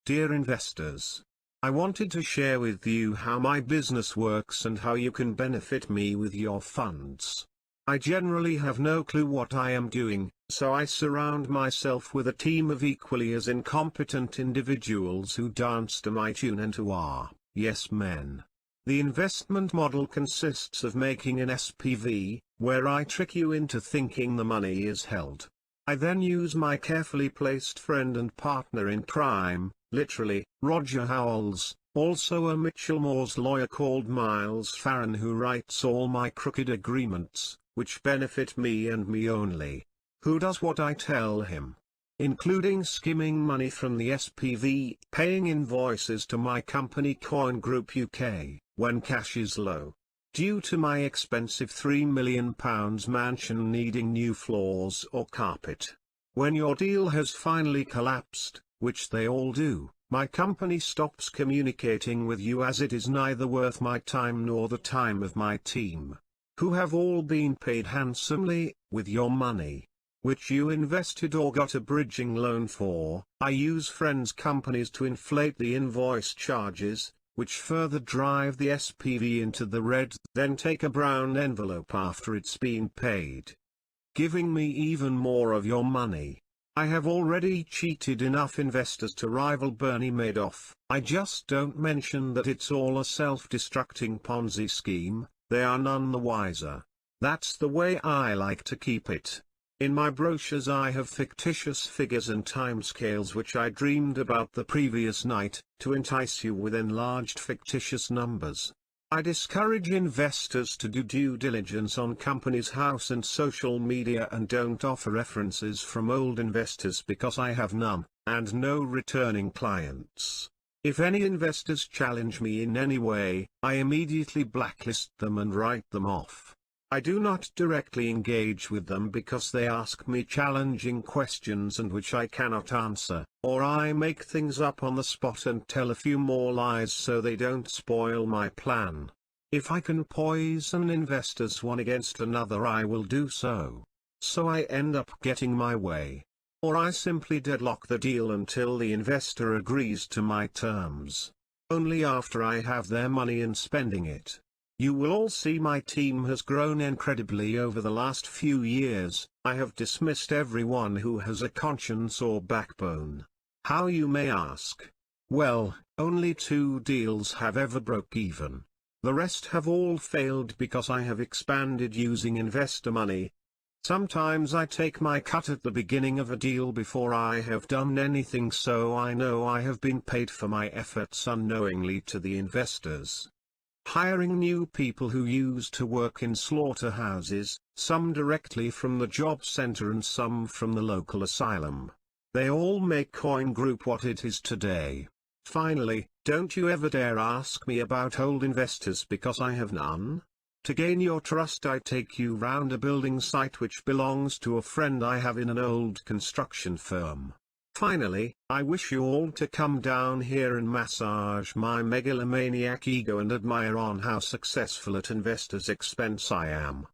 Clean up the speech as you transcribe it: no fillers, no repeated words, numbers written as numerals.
Dear investors, I wanted to share with you how my business works and how you can benefit me with your funds. I generally have no clue what I am doing, so I surround myself with a team of equally as incompetent individuals who dance to my tune and who are yes men. The investment model consists of making an SPV, where I trick you into thinking the money is held. I then use my carefully placed friend and partner in crime, literally, Roger Howells, also a Mitchell Moore's lawyer called Miles Farron, who writes all my crooked agreements, which benefit me and me only. Who does what I tell him, including skimming money from the SPV, paying invoices to my company COyne Group UK, when cash is low, due to my expensive £3 million mansion needing new floors or carpet. When your deal has finally collapsed, which they all do, my company stops communicating with you as it is neither worth my time nor the time of my team, who have all been paid handsomely, with your money, which you invested or got a bridging loan for. I use friends' companies to inflate the invoice charges, which further drive the SPV into the red, then take a brown envelope after it's been paid, giving me even more of your money. I have already cheated enough investors to rival Bernie Madoff. I just don't mention that it's all a self-destructing Ponzi scheme, they are none the wiser. That's the way I like to keep it. In my brochures I have fictitious figures and timescales which I dreamed about the previous night, to entice you with enlarged fictitious numbers. I discourage investors to do due diligence on companies' house and social media and don't offer references from old investors because I have none, and no returning clients. If any investors challenge me in any way, I immediately blacklist them and write them off. I do not directly engage with them because they ask me challenging questions and which I cannot answer, or I make things up on the spot and tell a few more lies so they don't spoil my plan. If I can poison investors one against another, I will do so. So I end up getting my way. Or I simply deadlock the deal until the investor agrees to my terms. Only after I have their money and spending it. You will all see my team has grown incredibly over the last few years. I have dismissed everyone who has a conscience or backbone. How, you may ask? Well, only 2 deals have ever broke even. The rest have all failed because I have expanded using investor money. Sometimes I take my cut at the beginning of a deal before I have done anything, so I know I have been paid for my efforts unknowingly to the investors. Hiring new people who used to work in slaughterhouses, some directly from the job center and some from the local asylum. They all make COyne Group what it is today. Finally, don't you ever dare ask me about old investors because I have none. To gain your trust I take you round a building site which belongs to a friend I have in an old construction firm. Finally, I wish you all to come down here and massage my megalomaniac ego and admire on how successful at investors' expense I am.